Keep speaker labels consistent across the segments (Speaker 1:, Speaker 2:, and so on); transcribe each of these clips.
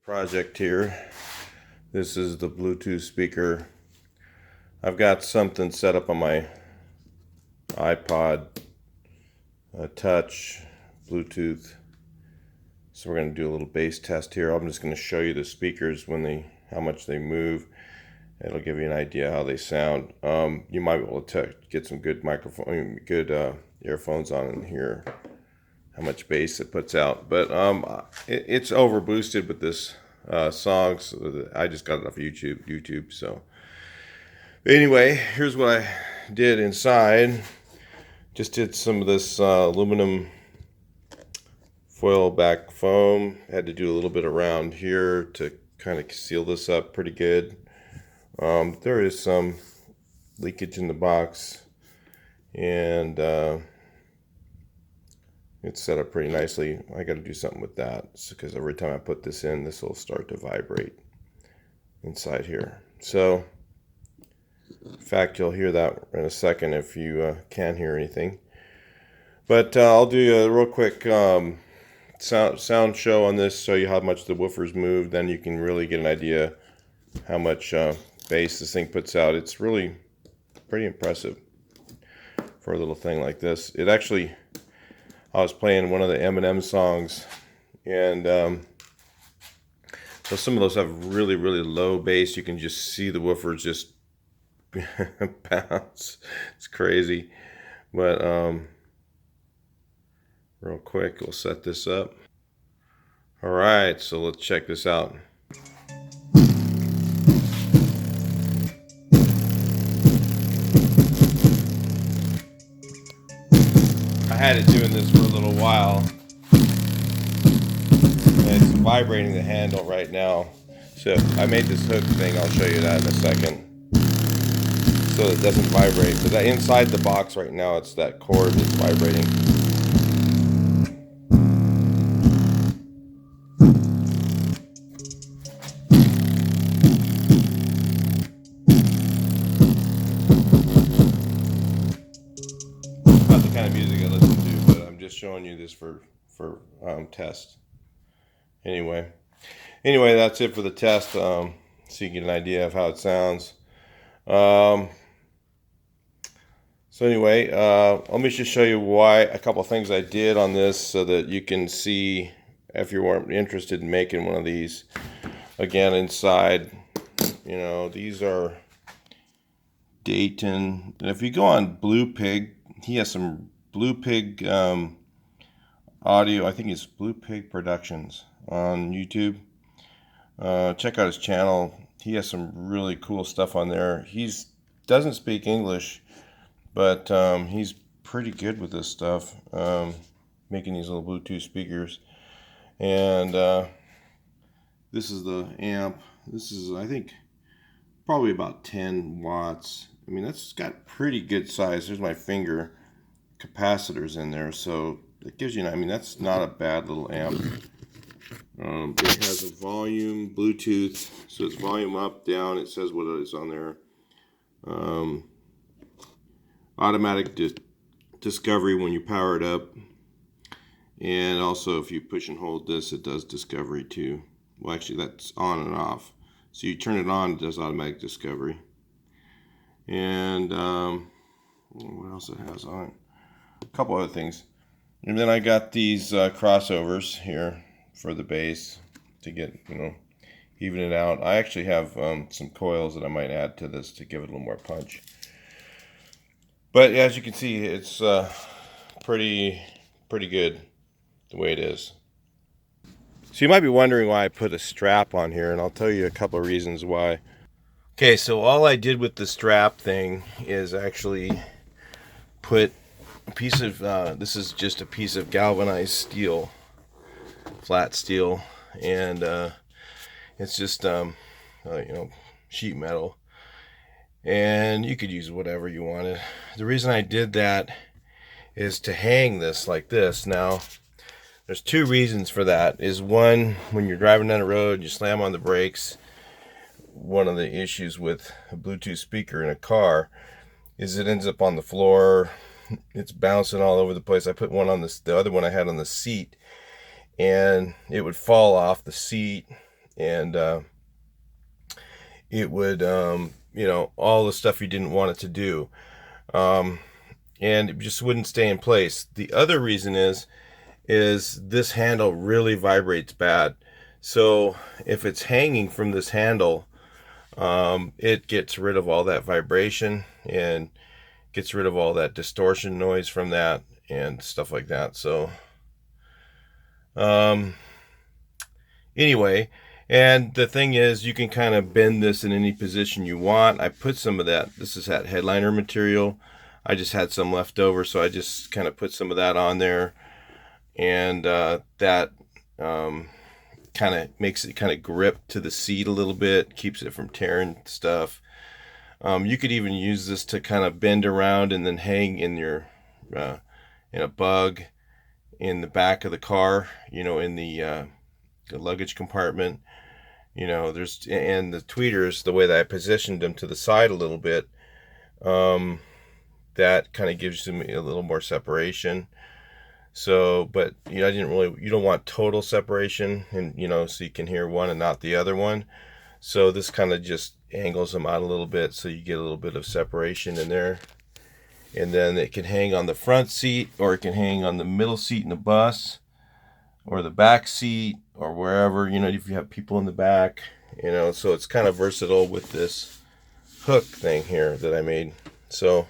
Speaker 1: project here. This is the Bluetooth speaker. I've got something set up on my iPod, touch, Bluetooth. So we're going to do a little bass test here. I'm just going to show you the speakers how much they move. It'll give you an idea how they sound. You might be able to get some good earphones on and hear how much bass it puts out. But it's over boosted with this song. So I just got it off YouTube. So anyway, here's what I did inside. Just did some of this aluminum foil back foam. Had to do a little bit around here to kind of seal this up pretty good. There is some leakage in the box, and it's set up pretty nicely. I got to do something with that because every time I put this in, this will start to vibrate inside here. So in fact, you'll hear that in a second if you can hear anything. But I'll do a real quick sound show on this, show you how much the woofers move. Then you can really get an idea how much bass this thing puts out. It's really pretty impressive for a little thing like this. It actually, I was playing one of the Eminem songs, and so some of those have really low bass. You can just see the woofers just bounce. It's crazy. But real quick, we'll set this up. All right, so let's check this out. I had it doing this for a little while, and it's vibrating the handle right now. So I made this hook thing. I'll show you that in a second, so it doesn't vibrate. But inside the box right now, it's that cord that's vibrating. Not the kind of music I listen to, but I'm just showing you this for test. Anyway, that's it for the test. So you get an idea of how it sounds. So anyway, let me just show you a couple of things I did on this so that you can see if you weren't interested in making one of these. Again, inside, these are Dayton. And if you go on Blue Pig, he has some Blue Pig audio. I think it's Blue Pig Productions on YouTube. Check out his channel. He has some really cool stuff on there. He doesn't speak English, but he's pretty good with this stuff, making these little Bluetooth speakers. And this is the amp. This is, I think, probably about 10 watts. I mean, that's got pretty good size. There's my finger capacitors in there, so it gives you, that's not a bad little amp. It has a volume, Bluetooth, so it's volume up, down. It says what it is on there. Automatic discovery when you power it up, and also if you push and hold this, it does discovery too. Well, actually, that's on and off. So you turn it on, it does automatic discovery. And what else it has on it? A couple other things. And then I got these crossovers here for the bass to get, even it out. I actually have some coils that I might add to this to give it a little more punch. But as you can see, it's pretty good the way it is. So you might be wondering why I put a strap on here, and I'll tell you a couple of reasons why. Okay, so all I did with the strap thing is actually put a piece of, this is just a piece of galvanized steel, flat steel, and it's just, sheet metal. And you could use whatever you wanted. The reason I did that is to hang this like this. Now, there's two reasons for that. Is one, when you're driving down the road, you slam on the brakes. One of the issues with a Bluetooth speaker in a car is it ends up on the floor. It's bouncing all over the place. I put one on the other one I had on the seat, and it would fall off the seat and it would, you know, all the stuff you didn't want it to do. And it just wouldn't stay in place. The other reason is this handle really vibrates bad. So if it's hanging from this handle, it gets rid of all that vibration and gets rid of all that distortion noise from that and stuff like that. So anyway, and the thing is, you can kind of bend this in any position you want. I put some of that, this is that headliner material, I just had some left over, so I just kind of put some of that on there, and that kind of makes it kind of grip to the seat a little bit, keeps it from tearing stuff. You could even use this to kind of bend around and then hang in your in a bug in the back of the car, you know, in the luggage compartment. You know, there's, and the tweeters, the way that I positioned them to the side a little bit, that kind of gives them a little more separation. So, but you know, you don't want total separation, and you know, so you can hear one and not the other one. So this kind of just angles them out a little bit, so you get a little bit of separation in there. And then it can hang on the front seat, or it can hang on the middle seat in the bus, or the back seat, or wherever, you know, if you have people in the back, you know. So it's kind of versatile with this hook thing here that I made. So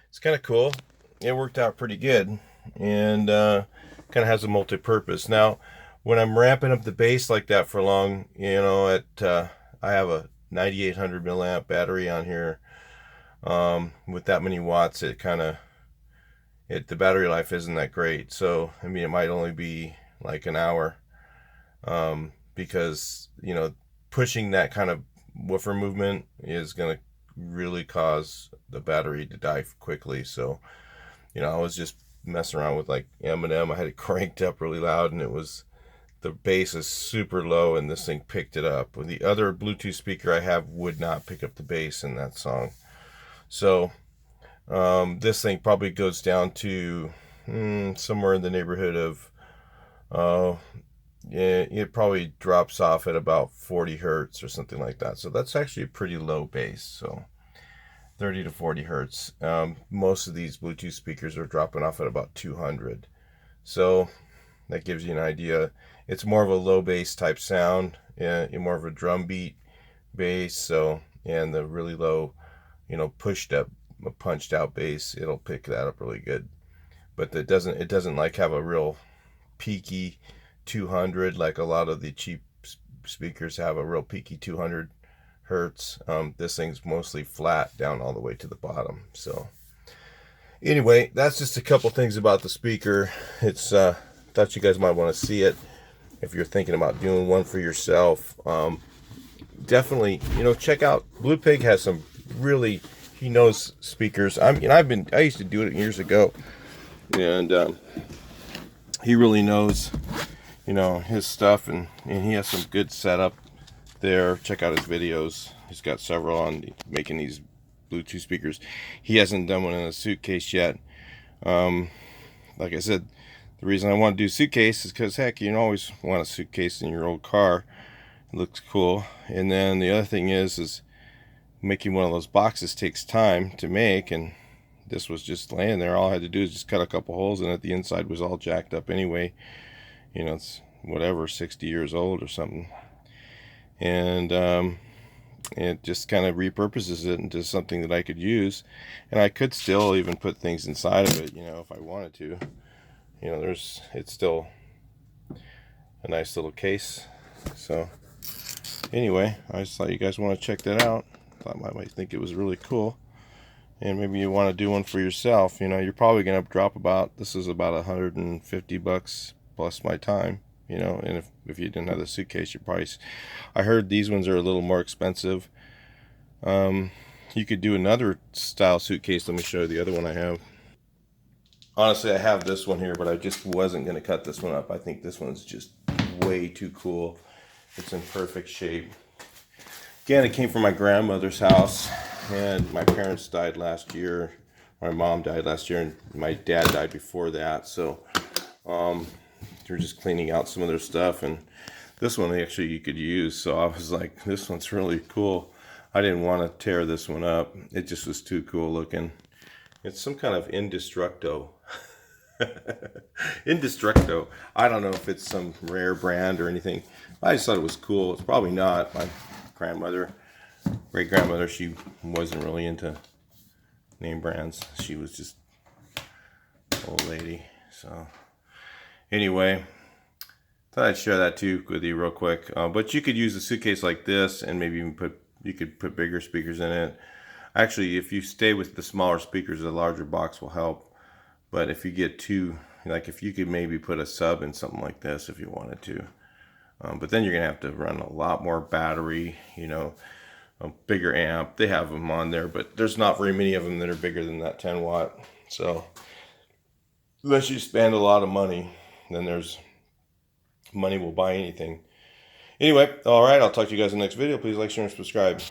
Speaker 1: it's kind of cool. It worked out pretty good, and kind of has a multi-purpose. Now, when I'm ramping up the bass like that for long, you know, I have a 9800 milliamp battery on here. With that many watts, it kind of, the battery life isn't that great. So I mean, it might only be like an hour, because you know, pushing that kind of woofer movement is going to really cause the battery to die quickly. So you know, I was just messing around with like Eminem. I had it cranked up really loud, and the bass is super low, and this thing picked it up. The other Bluetooth speaker I have would not pick up the bass in that song. So this thing probably goes down to somewhere in the neighborhood of it probably drops off at about 40 hertz or something like that. So that's actually a pretty low bass. So 30 to 40 hertz. Most of these Bluetooth speakers are dropping off at about 200. So that gives you an idea. It's more of a low bass type sound, more of a drum beat bass. So, and the really low, you know, punched out bass, it'll pick that up really good. But it doesn't like have a real peaky 200 like a lot of the cheap speakers have, a real peaky 200 hertz. This thing's mostly flat down all the way to the bottom. So anyway, that's just a couple things about the speaker. It's thought you guys might want to see it if you're thinking about doing one for yourself. Definitely, you know, check out Blue Pig. Has some really, he knows speakers. I used to do it years ago, and he really knows, you know, his stuff, and he has some good setup there. Check out his videos. He's got several on making these Bluetooth speakers. He hasn't done one in a Suitcase yet. Like I said, the reason I want to do Suitcase is because, heck, you always want a Suitcase in your old car. It looks cool. And then the other thing is making one of those boxes takes time to make, and this was just laying there. All I had to do is just cut a couple holes in it. The inside was all jacked up anyway. You know, it's whatever, 60 years old or something. And it just kind of repurposes it into something that I could use. And I could still even put things inside of it, you know, if I wanted to. You know, it's still a nice little case. So anyway, I just thought you guys want to check that out. Thought I might think it was really cool, and maybe you want to do one for yourself. You know, you're probably gonna drop about, this is about $150 plus my time. You know, and if you didn't have the Suitcase, you probably, I heard these ones are a little more expensive. You could do another style Suitcase. Let me show you the other one I have. Honestly, I have this one here, but I just wasn't going to cut this one up. I think this one's just way too cool. It's in perfect shape. Again, it came from my grandmother's house, and my parents died last year. My mom died last year, and my dad died before that. So they're just cleaning out some of their stuff, and This one actually you could use, so I was like, this one's really cool. I didn't want to tear this one up. It just was too cool looking. It's some kind of indestructo. Indestructo. I don't know if it's some rare brand or anything. I just thought it was cool. It's probably not. My grandmother, great grandmother, she wasn't really into name brands. She was just an old lady. So anyway, thought I'd share that too with you real quick. But you could use a suitcase like this, and maybe even you could put bigger speakers in it. Actually, if you stay with the smaller speakers, the larger box will help. But if you get too, like if you could maybe put a sub in something like this if you wanted to. But then you're going to have to run a lot more battery, you know, a bigger amp. They have them on there, but there's not very many of them that are bigger than that 10 watt. So unless you spend a lot of money, then there's money will buy anything. Anyway, all right, I'll talk to you guys in the next video. Please like, share, and subscribe.